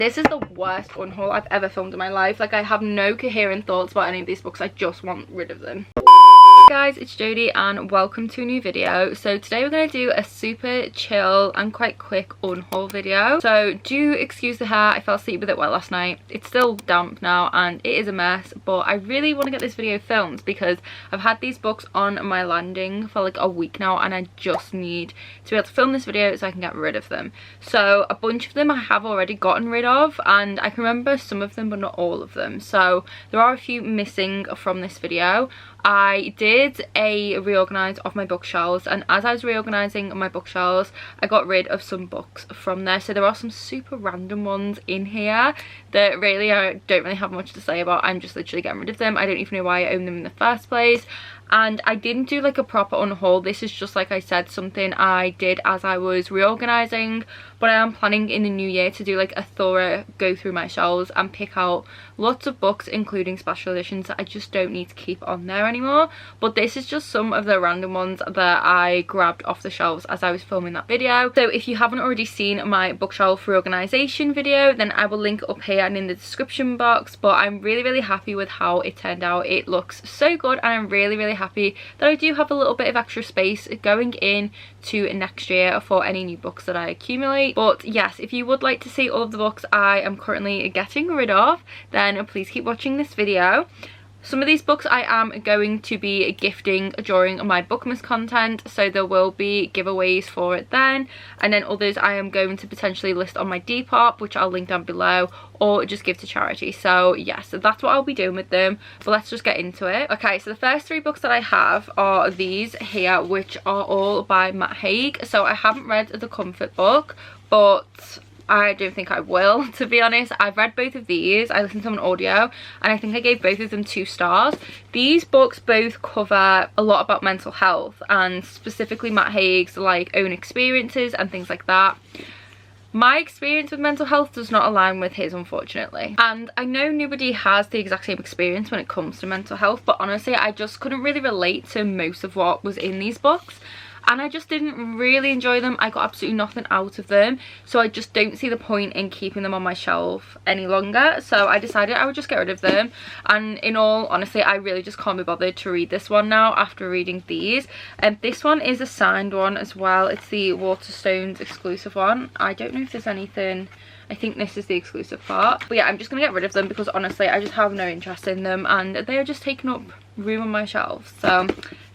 This is the worst unhaul I've ever filmed in my life. Like, I have no coherent thoughts about any of these books. I just want rid of them. Guys, it's Jodie and welcome to a new video. So today we're going to do a super chill and quite quick unhaul video. So do excuse the hair, I fell asleep with it wet last night. It's still damp now and it is a mess, but I really want to get this video filmed because I've had these books on my landing for like a week now and I just need to be able to film this video so I can get rid of them. So a bunch of them I have already gotten rid of and I can remember some of them but not all of them. So there are a few missing from this video. I did a reorganise of my bookshelves, and as I was reorganising my bookshelves I got rid of some books from there. So there are some super random ones in here that really I don't really have much to say about. I'm just literally getting rid of them. I don't even know why I own them in the first place. And I didn't do like a proper unhaul. This is just, like I said, something I did as I was reorganising, but I am planning in the new year to do like a thorough go through my shelves and pick out lots of books, including special editions that I just don't need to keep on there anymore. But this is just some of the random ones that I grabbed off the shelves as I was filming that video. So if you haven't already seen my bookshelf reorganisation video, then I will link it up here and in the description box. But I'm really happy with how it turned out. It looks so good and I'm really happy that I do have a little bit of extra space going in to next year for any new books that I accumulate. But yes, if you would like to see all of the books I am currently getting rid of, then please keep watching this video. Some of these books I am going to be gifting during my Bookmas content, so there will be giveaways for it then, and then others I am going to potentially list on my Depop, which I'll link down below, or just give to charity. So yes, so that's what I'll be doing with them, but let's just get into it. Okay, so the first three books that I have are these here, which are all by Matt Haig. So I haven't read the Comfort book, but I don't think I will, to be honest. I've read both of these. I listened to them on audio and I think I gave both of them 2 stars. These books both cover a lot about mental health and specifically Matt Haig's like own experiences and things like that. My experience with mental health does not align with his, unfortunately. And I know nobody has the exact same experience when it comes to mental health, but honestly I just couldn't really relate to most of what was in these books. And I just didn't really enjoy them. I got absolutely nothing out of them, so I just don't see the point in keeping them on my shelf any longer. So I decided I would just get rid of them, and in all honesty I really just can't be bothered to read this one now after reading these. And this one is a signed one as well. It's the Waterstones exclusive one. I don't know if there's anything, I think this is the exclusive part. But yeah, I'm just gonna get rid of them because honestly I just have no interest in them and they are just taking up room on my shelf. So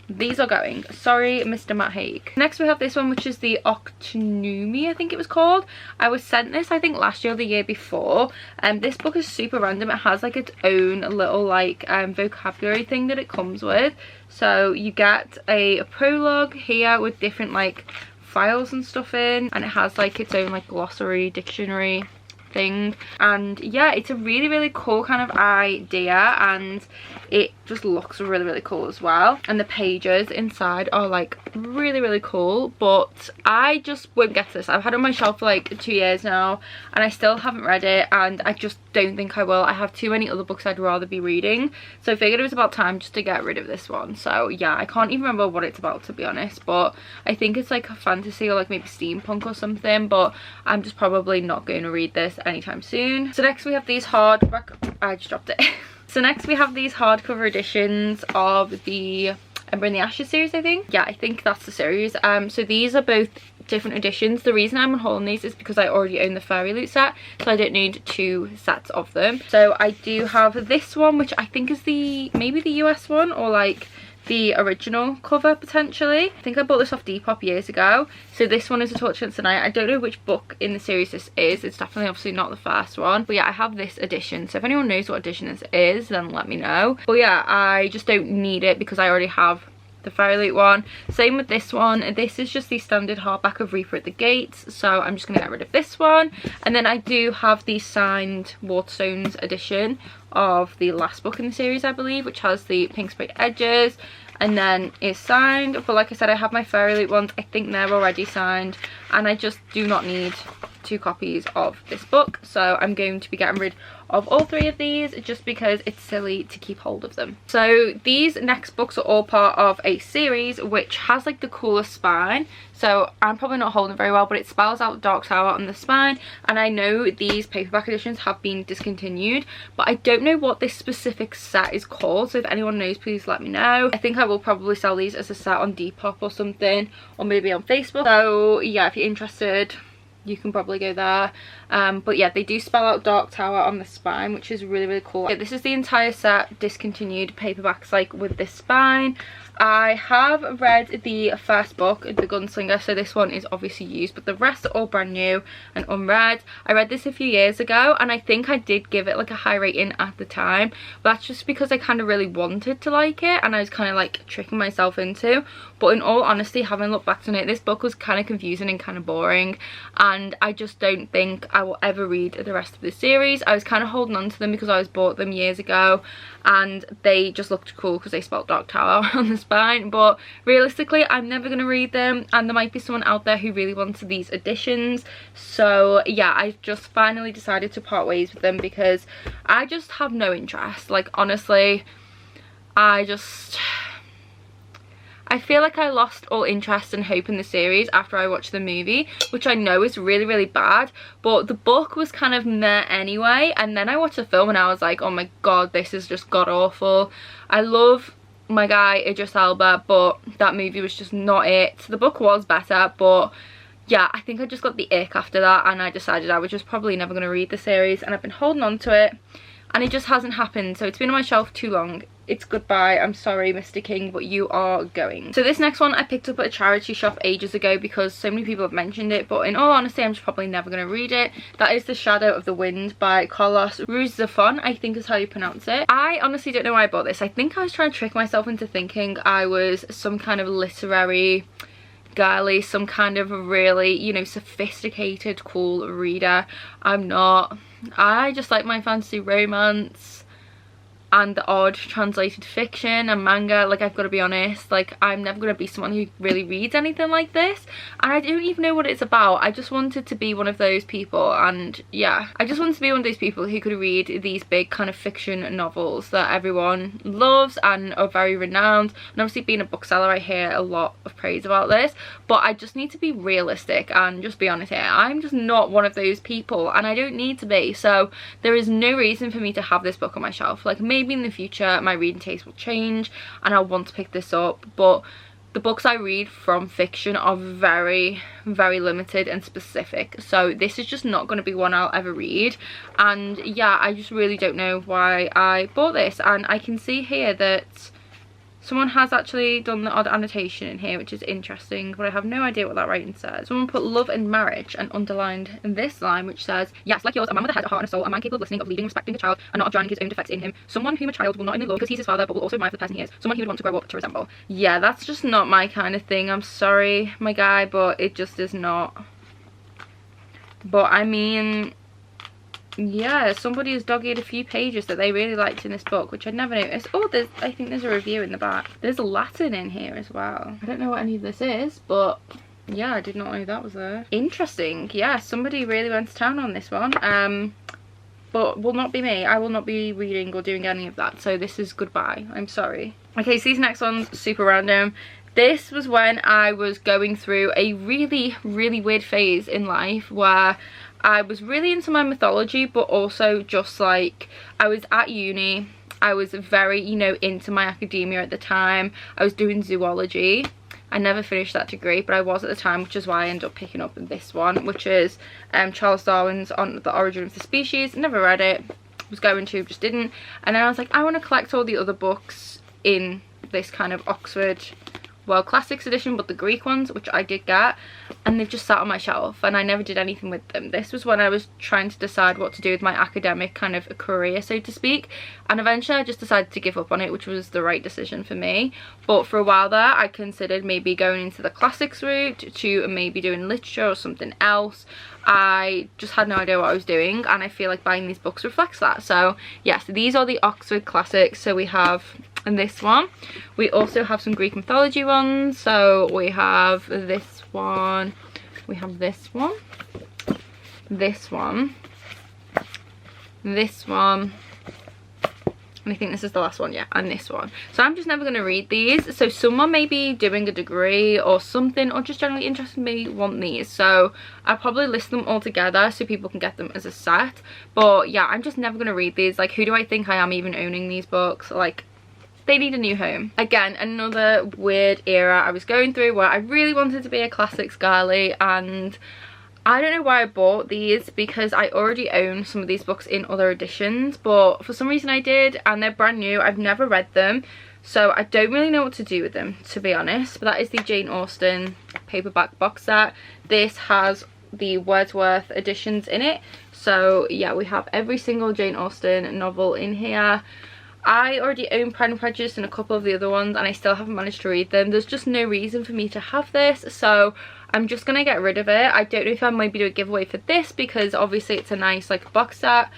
these are going. Sorry, Mr. Matt Haig. Next we have this one, which is the Octonumi, I think it was called. I was sent this, I think, last year or the year before. And this book is super random. It has like its own little like vocabulary thing that it comes with. So you get a prologue here with different like files and stuff in, and it has like its own like glossary, dictionary thing. And yeah, it's a really cool kind of idea and it just looks really cool as well. And the pages inside are like really cool, but I just won't get this. I've had it on my shelf for like 2 years now and I still haven't read it, and I just don't think I will. I have too many other books I'd rather be reading, so I figured it was about time just to get rid of this one. So yeah, I can't even remember what it's about, to be honest, but I think it's like a fantasy or like maybe steampunk or something, but I'm just probably not going to read this anytime soon. So next we have these I just dropped it. So next we have these hardcover editions of the Ember in the Ashes series, I think. Yeah, I think that's the series. So these are both different editions. The reason I'm unhauling these is because I already own the Fairy Loot set, so I don't need 2 sets of them. So I do have this one, which I think is maybe the US one, or like the original cover potentially. I think I bought this off Depop years ago. So this one is A Torch Against the Night. I don't know which book in the series this is. It's definitely obviously not the first one, but yeah, I have this edition. So if anyone knows what edition this is, then let me know. But yeah, I just don't need it because I already have the Fairy Loot one. Same with this one. This is just the standard hardback of Reaper at the Gates, so I'm just gonna get rid of this one. And then I do have the signed Waterstones edition of the last book in the series, I believe, which has the pink sprayed edges and then is signed. But like I said, I have my Fairy Loot ones. I think they're already signed and I just do not need 2 copies of this book, so I'm going to be getting rid of all 3 of these just because it's silly to keep hold of them. So these next books are all part of a series which has like the coolest spine, so I'm probably not holding it very well, but it spells out Dark Tower on the spine, and I know these paperback editions have been discontinued, but I don't know what this specific set is called, so if anyone knows, please let me know. I think I will probably sell these as a set on Depop or something, or maybe on Facebook. So yeah, if you're interested, you can probably go there. But yeah, they do spell out Dark Tower on the spine, which is really, really cool. Yeah, this is the entire set, discontinued paperbacks like with this spine. I have read the first book, The Gunslinger, so this one is obviously used, but the rest are all brand new and unread. I read this a few years ago, and I think I did give it like a high rating at the time, but that's just because I kind of really wanted to like it, and I was kind of like tricking myself into. But in all honesty, having looked back on it, this book was kind of confusing and kind of boring, and I just don't think I will ever read the rest of the series. I was kind of holding on to them because I was bought them years ago, and they just looked cool because they spelled Dark Tower on the spine, but realistically I'm never going to read them, and there might be someone out there who really wants these editions. So yeah, I've just finally decided to part ways with them because I just have no interest. Like honestly, I feel like I lost all interest and hope in the series after I watched the movie, which I know is really, really bad, but the book was kind of meh anyway, and then I watched the film and I was like, oh my god, this is just god awful. I love my guy Idris Elba, but that movie was just not it. The book was better, but yeah, I think I just got the ick after that, and I decided I was just probably never going to read the series, and I've been holding on to it, and it just hasn't happened. So it's been on my shelf too long. It's goodbye. I'm sorry, Mr. King, but you are going. So this next one I picked up at a charity shop ages ago because so many people have mentioned it, but in all honesty I'm just probably never going to read it. That is The Shadow of the Wind by Carlos Ruiz Zafón, I think is how you pronounce it. I honestly don't know why I bought this. I think I was trying to trick myself into thinking I was some kind of literary girly, some kind of really, you know, sophisticated, cool reader. I'm not. I just like my fantasy romance and the odd translated fiction and manga. Like, I've got to be honest, like, I'm never going to be someone who really reads anything like this, and I don't even know what it's about. I just wanted to be one of those people, and yeah, I just wanted to be one of those people who could read these big kind of fiction novels that everyone loves and are very renowned. And obviously being a bookseller, I hear a lot of praise about this, but I just need to be realistic and just be honest here. I'm just not one of those people, and I don't need to be. So there is no reason for me to have this book on my shelf. Like, maybe in the future my reading taste will change and I'll want to pick this up, but the books I read from fiction are very, very limited and specific, so this is just not going to be one I'll ever read. And yeah, I just really don't know why I bought this. And I can see here that someone has actually done the odd annotation in here, which is interesting, but I have no idea what that writing says. Someone put love and marriage and underlined in this line, which says, yes, like yours, a man with a head, a heart and a soul, a man capable of listening, of leading and respecting a child, and not of drowning his own defects in him. Someone whom a child will not only love because he's his father, but will also admire for the person he is. Someone he would want to grow up to resemble. Yeah, that's just not my kind of thing. I'm sorry, my guy, but it just is not. But I mean, yeah, somebody has dog-eared a few pages that they really liked in this book, which I'd never noticed. Oh, I think there's a review in the back. There's Latin in here as well. I don't know what any of this is, but yeah, I did not know that was there. Interesting. Yeah, somebody really went to town on this one. But will not be me. I will not be reading or doing any of that, so this is goodbye. I'm sorry. Okay, so these next one's super random. This was when I was going through a really, really weird phase in life where I was really into my mythology, but also just like, I was at uni, I was very, you know, into my academia at the time. I was doing zoology. I never finished that degree, but I was at the time, which is why I ended up picking up this one, which is Charles Darwin's On the Origin of the Species. Never read it, was going to, just didn't. And then I was like, I want to collect all the other books in this kind of Oxford World Classics edition, but the Greek ones, which I did get, and they've just sat on my shelf and I never did anything with them. This was when I was trying to decide what to do with my academic kind of career, so to speak, and eventually I just decided to give up on it, which was the right decision for me. But for a while there I considered maybe going into the classics route, to maybe doing literature or something else. I just had no idea what I was doing, and I feel like buying these books reflects that. So yes, these are the Oxford Classics. So we have this one. We also have some Greek mythology ones. So we have this one, we have this one. this one, this one, and I think this is the last one, yeah, and this one. So I'm just never going to read these. So someone may be doing a degree or something, or just generally interested, may want these. So I'll probably list them all together so people can get them as a set. But yeah, I'm just never going to read these. Like, who do I think I am even owning these books? Like, they need a new home. Again, another weird era I was going through where I really wanted to be a classics girly, and I don't know why I bought these, because I already own some of these books in other editions, but for some reason I did, and they're brand new. I've never read them, so I don't really know what to do with them, to be honest. But that is the Jane Austen paperback box set. This has the Wordsworth editions in it. So yeah, we have every single Jane Austen novel in here. I already own Pride and Prejudice and a couple of the other ones, and I still haven't managed to read them. There's just no reason for me to have this, so I'm just gonna get rid of it. I don't know if I maybe do a giveaway for this, because obviously it's a nice like box set.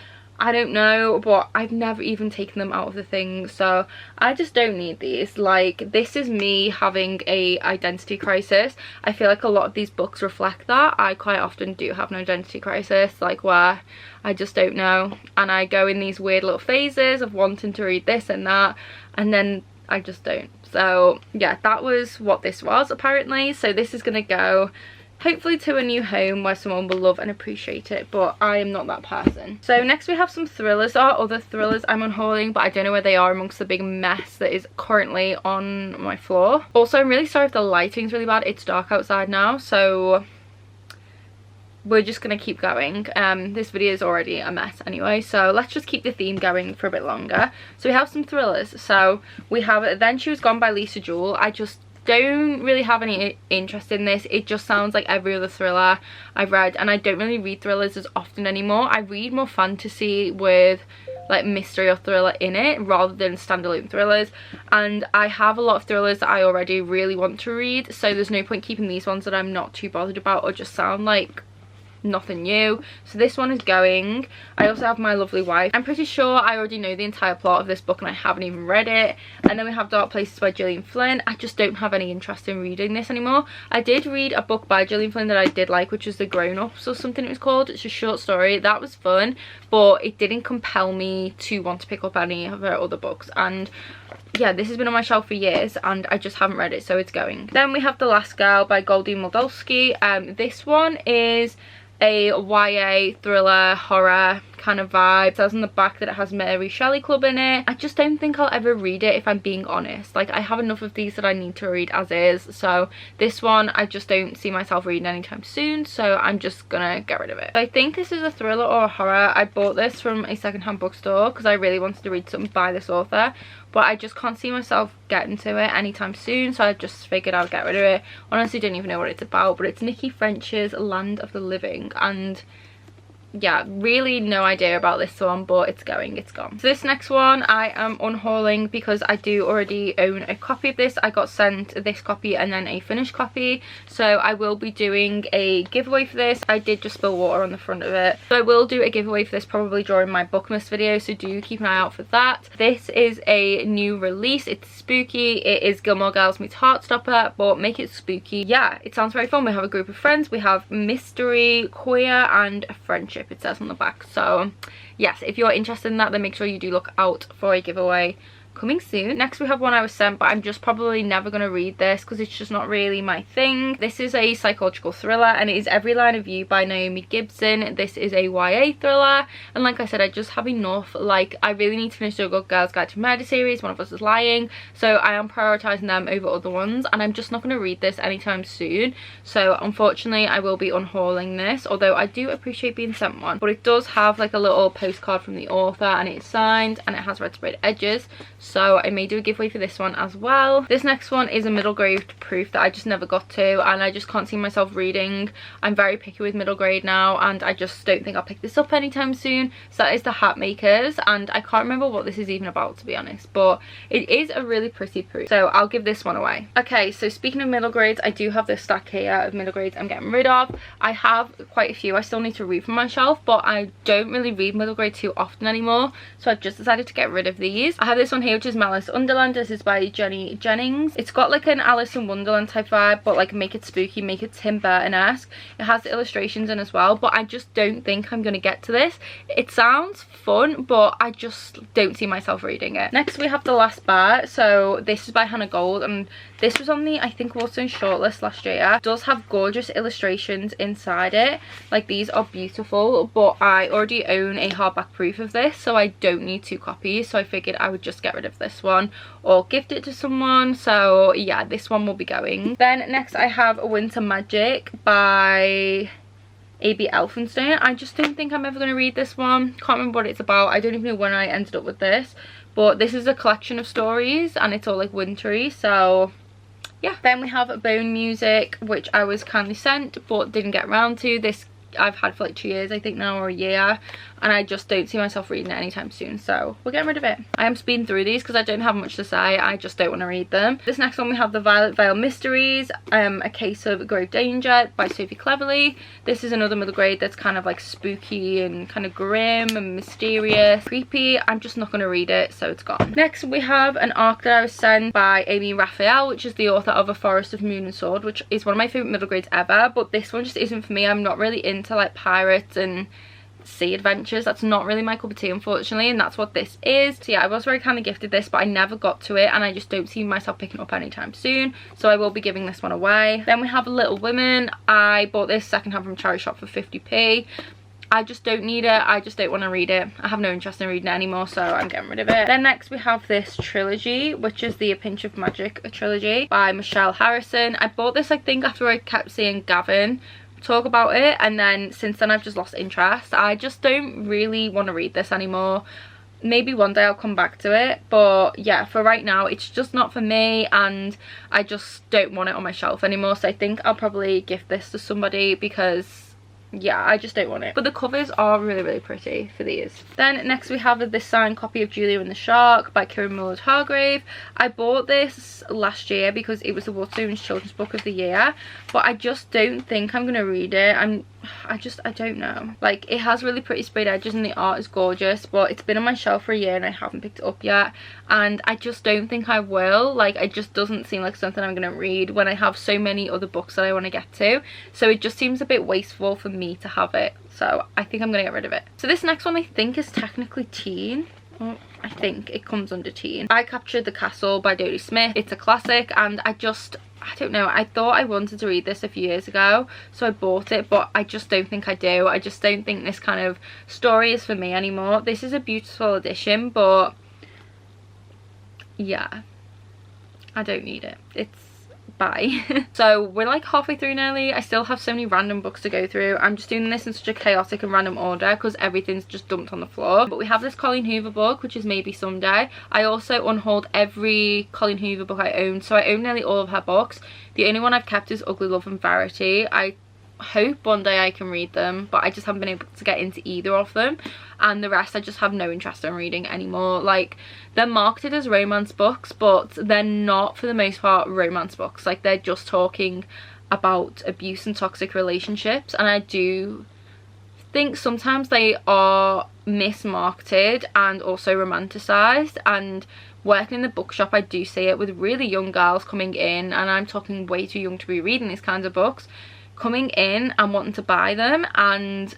I don't know, but I've never even taken them out of the thing, so I just don't need these. Like, this is me having a identity crisis. I feel like a lot of these books reflect that. I quite often do have an identity crisis, like where I just don't know, and I go in these weird little phases of wanting to read this and that, and then I just don't. So yeah, that was what this was apparently. So this is gonna go hopefully to a new home where someone will love and appreciate it, but I am not that person. So next we have some thrillers. There are other thrillers I'm unhauling, but I don't know where they are amongst the big mess that is currently on my floor. Also, I'm really sorry if the lighting's really bad. It's dark outside now, so we're just gonna keep going. This video is already a mess anyway, so let's just keep the theme going for a bit longer. So we have some thrillers. So we have Then She Was Gone by Lisa Jewell. I just don't really have any interest in this. It just sounds like every other thriller I've read, and I don't really read thrillers as often anymore. I read more fantasy with like mystery or thriller in it rather than standalone thrillers, and I have a lot of thrillers that I already really want to read, so there's no point keeping these ones that I'm not too bothered about or just sound like nothing new. So this one is going. I also have My Lovely Wife. I'm pretty sure I already know the entire plot of this book and I haven't even read it. And then we have Dark Places by Gillian Flynn. I just don't have any interest in reading this anymore. I did read a book by Gillian Flynn that I did like, which was The Grown-Ups or something it was called. It's a short story. That was fun, but it didn't compel me to want to pick up any of her other books. And yeah, this has been on my shelf for years and I just haven't read it, so it's going. Then we have The Last Girl by Goldie Moldavsky. This one is a YA thriller horror kind of vibe. It says on the back that it has Mary Shelley Club in it. I just don't think I'll ever read it, if I'm being honest. Like, I have enough of these that I need to read as is, so this one I just don't see myself reading anytime soon, so I'm just gonna get rid of it. I think this is a thriller or a horror. I bought this from a secondhand bookstore because I really wanted to read something by this author, but I just can't see myself getting to it anytime soon, so I just figured I'd get rid of it. Honestly, don't even know what it's about, but it's Nikki French's Land of the Living, and yeah, really no idea about this one, but it's going, it's gone. So this next one I am unhauling because I do already own a copy of this. I got sent this copy and then a finished copy, so I will be doing a giveaway for this. I did just spill water on the front of it, so I will do a giveaway for this probably during my Bookmas video, so do keep an eye out for that. This is a new release. It's spooky. It is Gilmore Girls meets Heartstopper, but make it spooky. Yeah, it sounds very fun. We have a group of friends. We have mystery, queer and friendship, it says on the back. So yes, if you're interested in that, then make sure you do look out for a giveaway coming soon. Next we have one I was sent, but I'm just probably never going to read this because it's just not really my thing. This is a psychological thriller and it is Every Line of You by Naomi Gibson. This is a YA thriller, and like I said, I just have enough. Like, I really need to finish the Good Girls Guide to Murder series. One of Us Is Lying, so I am prioritizing them over other ones, and I'm just not going to read this anytime soon, so unfortunately I will be unhauling this, although I do appreciate being sent one. But it does have like a little postcard from the author and it's signed and it has red sprayed edges, so I may do a giveaway for this one as well. This next one is a middle grade proof that I just never got to, and I just can't see myself reading. I'm very picky with middle grade now, and I just don't think I'll pick this up anytime soon. So that is The Hat Makers, and I can't remember what this is even about, to be honest, but it is a really pretty proof, so I'll give this one away. Okay, so speaking of middle grades, I do have this stack here of middle grades I'm getting rid of. I have quite a few I still need to read from my shelf, but I don't really read middle grade too often anymore, so I've just decided to get rid of these. I have this one here, which is Malice Underland. This is by Jenny Jennings. It's got like an Alice in Wonderland type vibe, but like make it spooky, make it Tim Burton-esque. It has the illustrations in as well, but I just don't think I'm gonna get to this. It sounds fun, but I just don't see myself reading it. Next we have The Last Bear. So this is by Hannah Gold, and this was on the, I think, Waterstone shortlist last year. It does have gorgeous illustrations inside it. Like, these are beautiful, but I already own a hardback proof of this, so I don't need 2 copies. So I figured I would just get rid of this one or gift it to someone. So yeah, this one will be going. Then next I have Winter Magic by A.B. Elphinstone. I just don't think I'm ever going to read this one. Can't remember what it's about. I don't even know when I ended up with this, but this is a collection of stories and it's all like wintry, so yeah. Then we have Bone Music, which I was kindly sent but didn't get around to. This I've had for like 2 years I think now, or a year, and I just don't see myself reading it anytime soon, so we're getting rid of it. I am speeding through these because I don't have much to say. I just don't want to read them. This next one we have The Violet Veil Mysteries, A Case of Grave Danger by Sophie Cleverly. This is another middle grade that's kind of like spooky and kind of grim and mysterious, creepy. I'm just not going to read it, so it's gone. Next we have an arc that I was sent by Amy Raphael, which is the author of A Forest of Moon and Sword, which is one of my favourite middle grades ever, but this one just isn't for me. I'm not really into like pirates and sea adventures. That's not really my cup of tea, unfortunately, and that's what this is. So yeah, I was very kind of gifted this, but I never got to it, and I just don't see myself picking up anytime soon, so I will be giving this one away. Then we have Little Women. I bought this secondhand from charity shop for 50p. I just don't need it. I just don't want to read it. I have no interest in reading it anymore, so I'm getting rid of it. Then next we have this trilogy, which is the A Pinch of Magic trilogy by Michelle Harrison. I bought this, I think, after I kept seeing Gavin talk about it, and then since then I've just lost interest. I just don't really want to read this anymore. Maybe one day I'll come back to it, but yeah, for right now it's just not for me, and I just don't want it on my shelf anymore. So I think I'll probably gift this to somebody because yeah, I just don't want it. But the covers are really, really pretty for these. Then next we have this signed copy of Julia and the Shark by Kieran Mullard Hargrave. I bought this last year because it was the Waterstones Children's Book of the Year, but I just don't think I'm gonna read it. I don't know. Like, it has really pretty sprayed edges and the art is gorgeous, but it's been on my shelf for a year and I haven't picked it up yet, and I just don't think I will. Like, it just doesn't seem like something I'm gonna read when I have so many other books that I want to get to, so it just seems a bit wasteful for me to have it, so I think I'm gonna get rid of it. So this next one I think is technically teen. Well, I think it comes under teen. I Captured the Castle by Dodie Smith. It's a classic, and I don't know, I thought I wanted to read this a few years ago, so I bought it, but I just don't think I do. I just don't think this kind of story is for me anymore. This is a beautiful edition, but yeah, I don't need it. It's bye. So we're like halfway through nearly. I still have so many random books to go through. I'm just doing this in such a chaotic and random order because everything's just dumped on the floor. But we have this Colleen Hoover book, which is Maybe Someday. I also unhauled every Colleen Hoover book I own, so I own nearly all of her books. The only one I've kept is Ugly Love and Verity. I hope one day I can read them, but I just haven't been able to get into either of them, and the rest I just have no interest in reading anymore. Like, they're marketed as romance books, but they're not for the most part romance books. Like, they're just talking about abuse and toxic relationships, and I do think sometimes they are mismarketed and also romanticized. And working in the bookshop, I do see it with really young girls coming in, and I'm talking way too young to be reading these kinds of books, coming in and wanting to buy them, and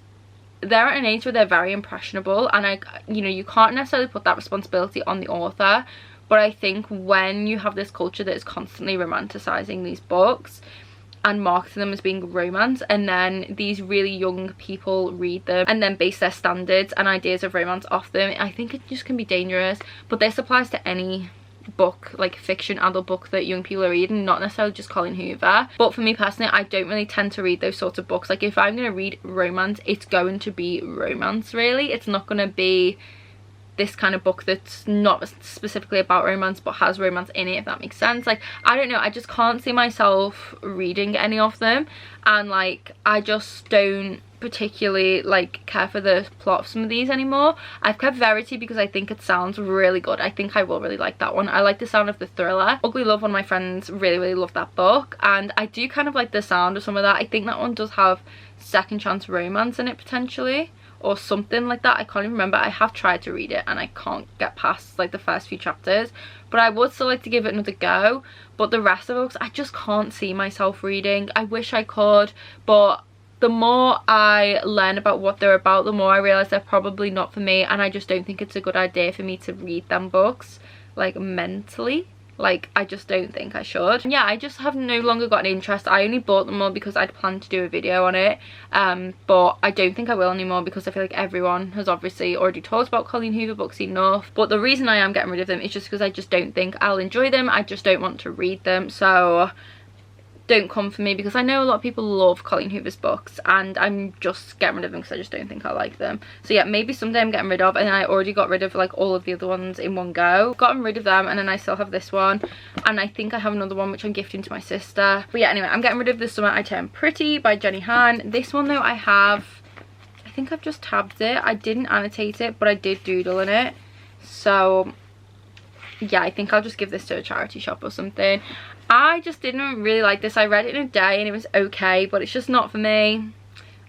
they're at an age where they're very impressionable, and you know, you can't necessarily put that responsibility on the author, but I think when you have this culture that is constantly romanticizing these books and marketing them as being romance, and then these really young people read them and then base their standards and ideas of romance off them, I think it just can be dangerous. But this applies to any book, like fiction, adult book that young people are reading, not necessarily just Colleen Hoover. But for me personally, I don't really tend to read those sorts of books. Like, if I'm going to read romance, it's going to be romance, really. It's not going to be this kind of book that's not specifically about romance but has romance in it, if that makes sense. Like, I don't know, I just can't see myself reading any of them, and like, I just don't particularly like care for the plot of some of these anymore. I've kept Verity because I think it sounds really good. I think I will really like that one. I like the sound of the thriller. Ugly Love, one of my friends really loved that book, and I do kind of like the sound of some of that. I think that one does have second chance romance in it potentially, or something like that. I can't even remember. I have tried to read it and I can't get past like the first few chapters, but I would still like to give it another go. But the rest of the books I just can't see myself reading. I wish I could, but the more I learn about what they're about, the more I realise they're probably not for me, and I just don't think it's a good idea for me to read them books like mentally. Like, I just don't think I should. And yeah, I just have no longer got an interest. I only bought them all because I'd planned to do a video on it, but I don't think I will anymore because I feel like everyone has obviously already talked about Colleen Hoover books enough. But the reason I am getting rid of them is just because I just don't think I'll enjoy them. I just don't want to read them, so don't come for me, because I know a lot of people love Colleen Hoover's books and I'm just getting rid of them because I just don't think I like them. So yeah, maybe someday I'm getting rid of, and I already got rid of like all of the other ones in one go. Gotten rid of them, and then I still have this one, and I think I have another one which I'm gifting to my sister. But yeah, anyway, I'm getting rid of The Summer I Turned Pretty by Jenny Han. This one though, I think I've just tabbed it. I didn't annotate it, but I did doodle in it. So yeah, I think I'll just give this to a charity shop or something. I just didn't really like this. I read it in a day and it was okay, but it's just not for me. I'm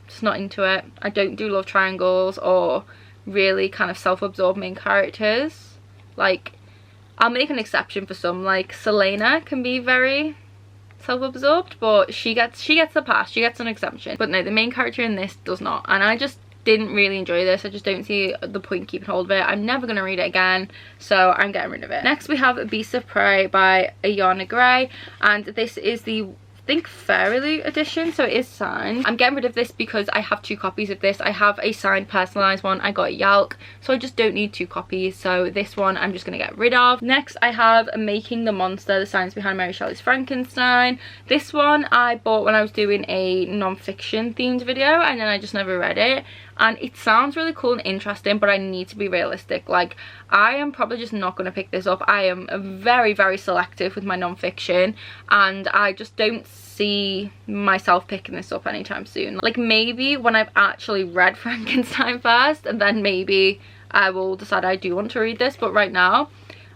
just not into it. I don't do love triangles or really kind of self-absorbed main characters. Like, I'll make an exception for some, like Selena can be very self-absorbed, but she gets the pass, she gets an exemption. But no, the main character in this does not, and I just didn't really enjoy this. I just don't see the point keeping hold of it. I'm never going to read it again, so I'm getting rid of it. Next we have Beasts of Prey by Ayana Gray, and this is the, I think, Fairy edition, so it is signed. I'm getting rid of this because I have 2 copies of this. I have a signed personalised one I got at Yalk, so I just don't need 2 copies, so this one I'm just going to get rid of. Next I have Making the Monster, the science behind Mary Shelley's Frankenstein. This one I bought when I was doing a non-fiction themed video, and then I just never read it. And it sounds really cool and interesting, but I need to be realistic. Like, I am probably just not going to pick this up. I am very, very selective with my non-fiction, and I just don't see myself picking this up anytime soon. Like, maybe when I've actually read Frankenstein first, and then maybe I will decide I do want to read this, but right now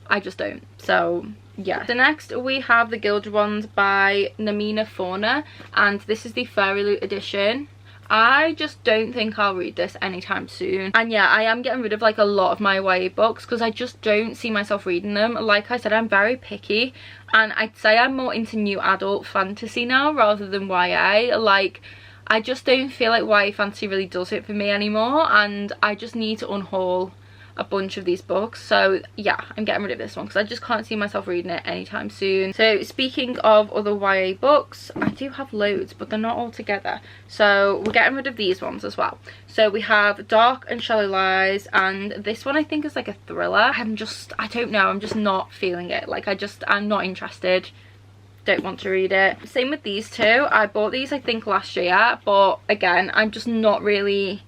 I just don't. So yeah. So next we have The Gilded Ones by Namina Fauna, and this is the Fairy Loot edition. I just don't think I'll read this anytime soon. And yeah, I am getting rid of like a lot of my YA books because I just don't see myself reading them. Like I said, I'm very picky, and I'd say I'm more into new adult fantasy now rather than YA. Like, I just don't feel like YA fantasy really does it for me anymore, and I just need to unhaul a bunch of these books. So yeah, I'm getting rid of this one because I just can't see myself reading it anytime soon. So speaking of other YA books, I do have loads, but they're not all together, so we're getting rid of these ones as well. So we have Dark and Shallow Lies, and this one I think is like a thriller. I don't know, I'm just not feeling it. Like, I'm not interested, don't want to read it. Same with these two. I bought these I think last year, but again, I'm just not really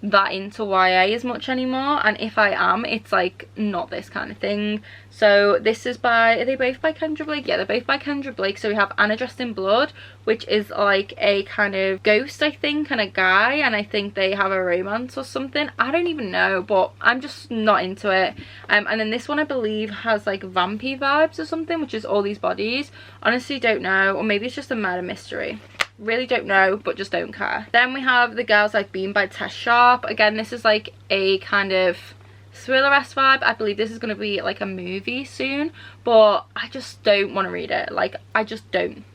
that into YA as much anymore, and if I am, it's like not this kind of thing. So this is by, are they both by Kendra Blake? Yeah, they're both by Kendra Blake. So we have Anna Dressed in Blood, which is like a kind of ghost, I think, and a guy, and I think they have a romance or something. I don't even know, but I'm just not into it. And then this one I believe has like vampire vibes or something, which is All These Bodies. Honestly don't know, or maybe it's just a murder mystery. Really don't know, but just don't care. Then we have The Girls Like Bean by Tess Sharp. Again, this is like a kind of thriller-esque vibe. I believe this is going to be like a movie soon, but I just don't want to read it. Like, I just don't.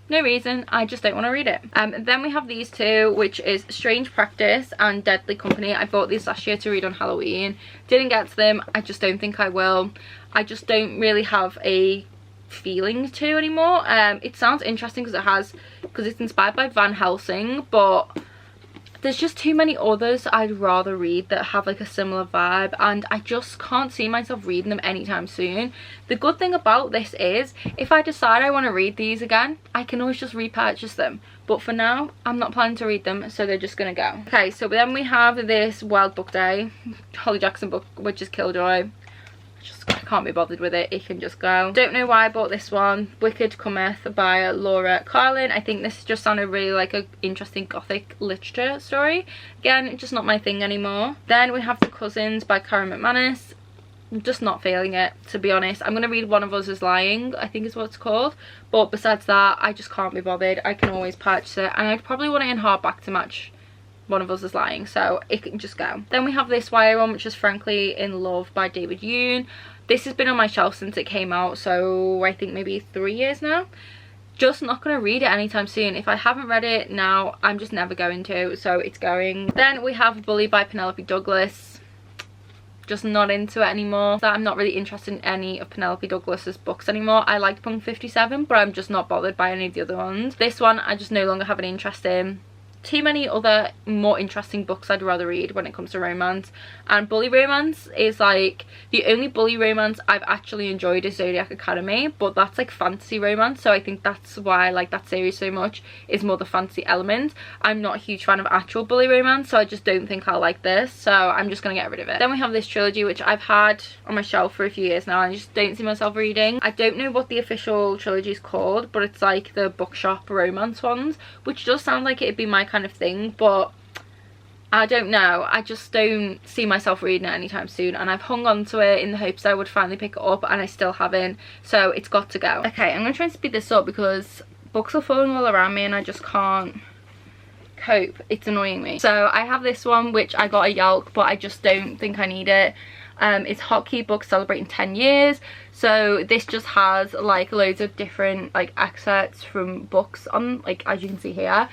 No reason, I just don't want to read it. Then we have these two, which is Strange Practice and Deadly Company. I bought these last year to read on Halloween. Didn't get to them. I just don't think I will. I just don't really have a feeling to anymore. It sounds interesting because it's inspired by Van Helsing, but there's just too many others I'd rather read that have like a similar vibe, and I just can't see myself reading them anytime soon. The good thing about this is if I decide I want to read these again, I can always just repurchase them, but for now I'm not planning to read them, so they're just gonna go. Okay, so then we have this Wild Book Day Holly Jackson book, which is Killjoy. I can't be bothered with it can just go. Don't know why I bought this one. Wicked Cometh by Laura Carlin. I think this just sounded really like an interesting gothic literature story. Again, just not my thing anymore. Then we have The Cousins by Karen McManus. I'm just not feeling it, to be honest. I'm going to read One of Us Is Lying, I think is what it's called, but besides that I just can't be bothered. I can always purchase it, and I'd probably want it in hardback to match one of us is lying, so it can just go. Then we have this YA one, which is Frankly in Love by David Yoon. This has been on my shelf since it came out, so I think maybe 3 years now. Just not going to read it anytime soon. If I haven't read it now, I'm just never going to, so it's going. Then we have Bully by Penelope Douglas. Just not into it anymore. So I'm not really interested in any of Penelope Douglas's books anymore. I liked Punk 57, but I'm just not bothered by any of the other ones. This one I just no longer have an interest in. Too many other more interesting books I'd rather read when it comes to romance, and bully romance is like the only bully romance I've actually enjoyed is Zodiac Academy, but that's like fantasy romance, so I think that's why I like that series so much, is more the fantasy element. I'm not a huge fan of actual bully romance, so I just don't think I'll like this, so I'm just gonna get rid of it. Then we have this trilogy which I've had on my shelf for a few years now and I just don't see myself reading. I don't know what the official trilogy is called, but it's like the bookshop romance ones, which does sound like it'd be my kind of thing, but I don't know. I just don't see myself reading it anytime soon, and I've hung on to it in the hopes I would finally pick it up, and I still haven't, so it's got to go. Okay, I'm gonna try and speed this up because books are falling all around me and I just can't cope. It's annoying me. So I have this one which I got a Yelp, but I just don't think I need it. It's Hotkey Books celebrating 10 years, so this just has like loads of different like excerpts from books on, like as you can see here.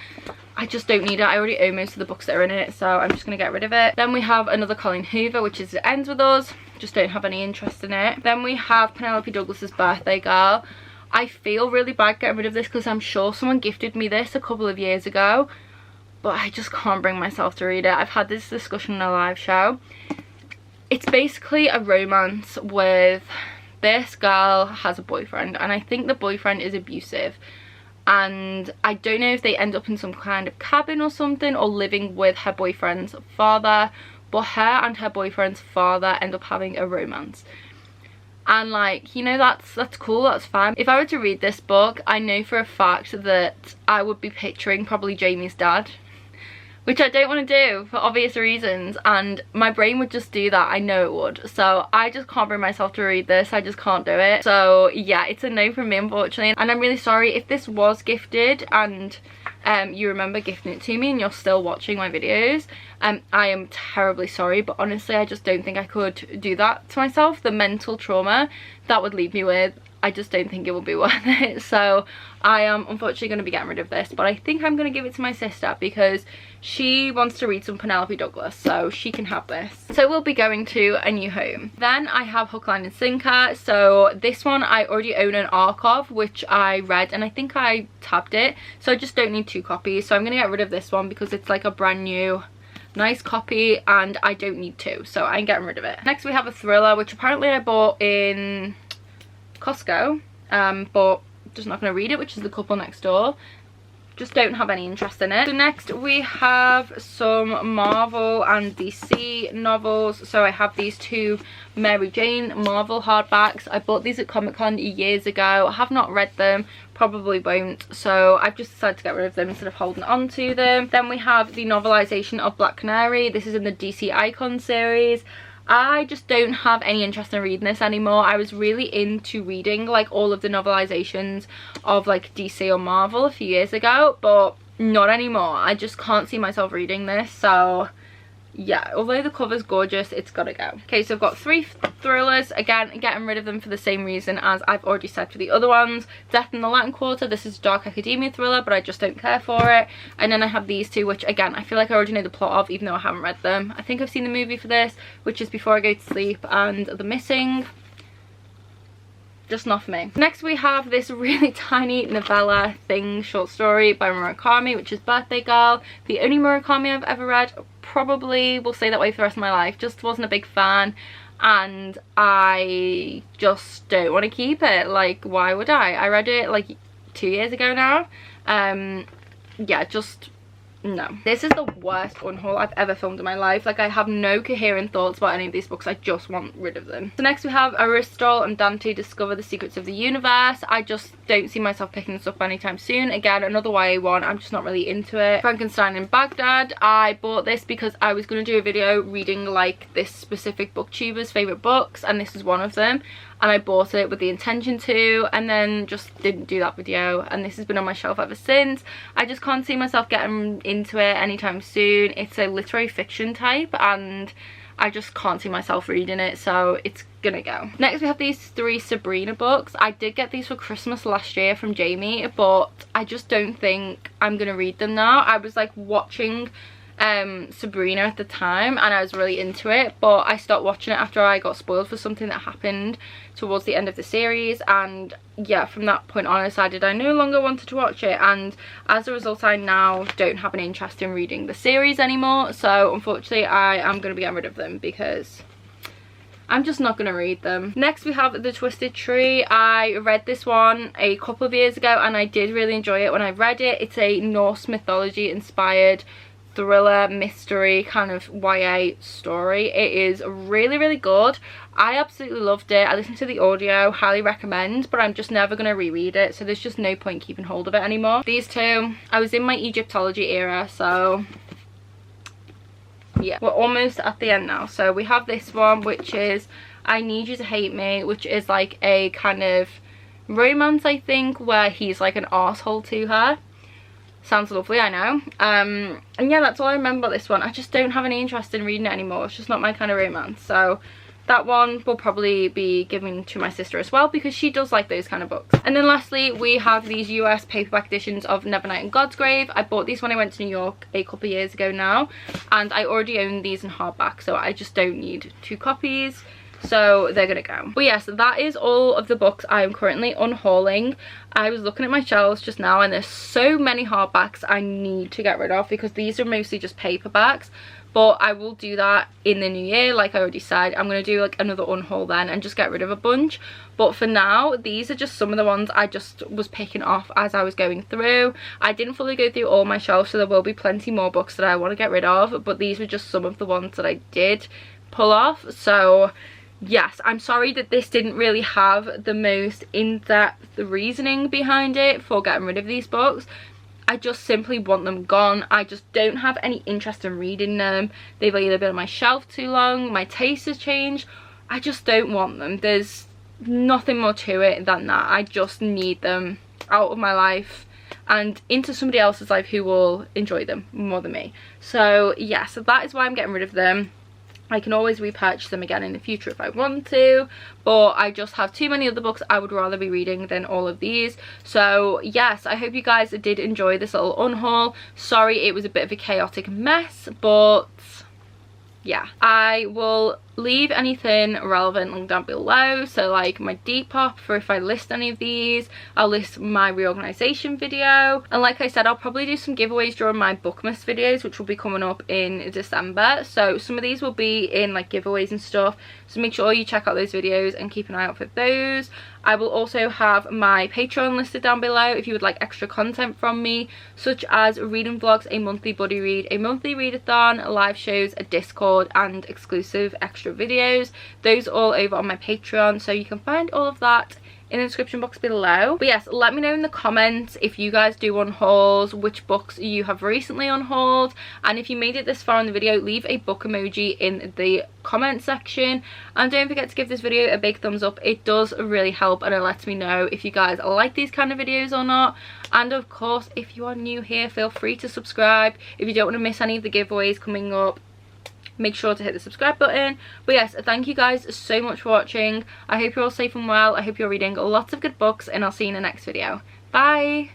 I just don't need it. I already own most of the books that are in it, so I'm just gonna get rid of it. Then we have another Colleen Hoover, which is It Ends With Us. Just don't have any interest in it. Then we have Penelope Douglas's Birthday Girl. I feel really bad getting rid of this because I'm sure someone gifted me this a couple of years ago, but I just can't bring myself to read it. I've had this discussion in a live show. It's basically a romance with this girl has a boyfriend, and I think the boyfriend is abusive, and I don't know if they end up in some kind of cabin or something or living with her boyfriend's father, but her and her boyfriend's father end up having a romance. And like, you know, that's cool, that's fine. If I were to read this book, I know for a fact that I would be picturing probably Jamie's dad, which I don't want to do for obvious reasons, and my brain would just do that. I know it would. So I just can't bring myself to read this. I just can't do it. So yeah, it's a no from me, unfortunately, and I'm really sorry if this was gifted and you remember gifting it to me and you're still watching my videos. I am terribly sorry, but honestly I just don't think I could do that to myself. The mental trauma that would leave me with, I just don't think it will be worth it. So I am unfortunately going to be getting rid of this, but I think I'm going to give it to my sister because she wants to read some Penelope Douglas, so she can have this. So we'll be going to a new home. Then I have Hook, Line and Sinker. So this one I already own an arc of, which I read and I think I tabbed it, so I just don't need 2 copies. So I'm going to get rid of this one because it's like a brand new nice copy and I don't need 2, so I'm getting rid of it. Next we have a thriller, which apparently I bought in Costco, but just not going to read it, which is The Couple Next Door. Just don't have any interest in it. So next we have some Marvel and DC novels. So I have these 2 Mary Jane Marvel hardbacks. I bought these at Comic-Con years ago. I have not read them, probably won't, so I've just decided to get rid of them instead of holding on to them. Then we have the novelization of Black Canary. This is in the DC Icon series. I just don't have any interest in reading this anymore. I was really into reading like all of the novelizations of like DC or Marvel a few years ago, but not anymore. I just can't see myself reading this, so yeah, although the cover's gorgeous, it's gotta go. Okay, so I've got 3 thrillers. Again, getting rid of them for the same reason as I've already said for the other ones. Death in the Latin Quarter. This is a dark academia thriller, but I just don't care for it. And then I have these 2, which again, I feel like I already know the plot of, even though I haven't read them. I think I've seen the movie for this, which is Before I Go to Sleep and The Missing. Just not for me. Next we have this really tiny novella thing short story by Murakami, which is Birthday Girl. The only Murakami I've ever read. Probably will stay that way for the rest of my life. Just wasn't a big fan and I just don't want to keep it. Like, why would I read it like 2 years ago now. Yeah, just no. This is the worst unhaul I've ever filmed in my life. Like, I have no coherent thoughts about any of these books. I just want rid of them. So next we have Aristotle and Dante Discover the Secrets of the Universe. I just don't see myself picking this up anytime soon. Again, another YA one. I'm just not really into it. Frankenstein in Baghdad. I bought this because I was going to do a video reading like this specific booktuber's favourite books, and this is one of them. and I bought it with the intention to, and then just didn't do that video, and this has been on my shelf ever since. I just can't see myself getting into it anytime soon. It's a literary fiction type and I just can't see myself reading it, so it's gonna go. Next we have these 3 Sabrina books. I did get these for Christmas last year from Jamie, but I just don't think I'm gonna read them now. I was like watching Sabrina at the time and I was really into it, but I stopped watching it after I got spoiled for something that happened towards the end of the series, and yeah, from that point on I decided I no longer wanted to watch it, and as a result I now don't have an interest in reading the series anymore. So unfortunately I am going to be getting rid of them because I'm just not going to read them. Next we have The Twisted Tree. I read this one a couple of years ago and I did really enjoy it when I read it. It's a Norse mythology inspired thriller mystery kind of YA story. It is really, really good. I absolutely loved it. I listened to the audio, highly recommend, but I'm just never going to reread it, so there's just no point keeping hold of it anymore. These 2, I was in my Egyptology era, so yeah, we're almost at the end now. So we have this one, which is I Need You to Hate Me, which is like a kind of romance, I think, where he's like an arsehole to her. Sounds lovely, I know. And yeah, that's all I remember about this one. I just don't have any interest in reading it anymore. It's just not my kind of romance. So that one will probably be given to my sister as well because she does like those kind of books. And then lastly, we have these US paperback editions of Nevernight and God's Grave. I bought these when I went to New York a couple of years ago now, and I already own these in hardback, so I just don't need 2 copies. So they're gonna go. But yes, that is all of the books I am currently unhauling. I was looking at my shelves just now and there's so many hardbacks I need to get rid of because these are mostly just paperbacks, but I will do that in the new year. Like I already said, I'm gonna do like another unhaul then and just get rid of a bunch. But for now, these are just some of the ones I just was picking off as I was going through. I didn't fully go through all my shelves, so there will be plenty more books that I want to get rid of, but these were just some of the ones that I did pull off. So yes, I'm sorry that this didn't really have the most in-depth reasoning behind it for getting rid of these books. I just simply want them gone. I just don't have any interest in reading them. They've either been on my shelf too long, my taste has changed. I just don't want them. There's nothing more to it than that. I just need them out of my life and into somebody else's life who will enjoy them more than me. So yes, so that is why I'm getting rid of them. I can always repurchase them again in the future if I want to, but I just have too many other books I would rather be reading than all of these. So yes, I hope you guys did enjoy this little unhaul. Sorry it was a bit of a chaotic mess, but yeah, I will leave anything relevant linked down below, so like my Depop for if I list any of these. I'll list my reorganization video, and like I said, I'll probably do some giveaways during my Bookmas videos, which will be coming up in December. So some of these will be in like giveaways and stuff, so make sure you check out those videos and keep an eye out for those. I will also have my Patreon listed down below if you would like extra content from me, such as reading vlogs, a monthly buddy read, a monthly readathon, live shows, a Discord, and exclusive extra videos. Those all over on my Patreon, so you can find all of that in the description box below. But yes, let me know in the comments if you guys do unhauls, which books you have recently unhauled, and if you made it this far in the video, leave a book emoji in the comment section, and don't forget to give this video a big thumbs up. It does really help and it lets me know if you guys like these kind of videos or not. And of course, if you are new here, feel free to subscribe if you don't want to miss any of the giveaways coming up. Make sure to hit the subscribe button. But yes, thank you guys so much for watching. I hope you're all safe and well. I hope you're reading lots of good books, and I'll see you in the next video. Bye!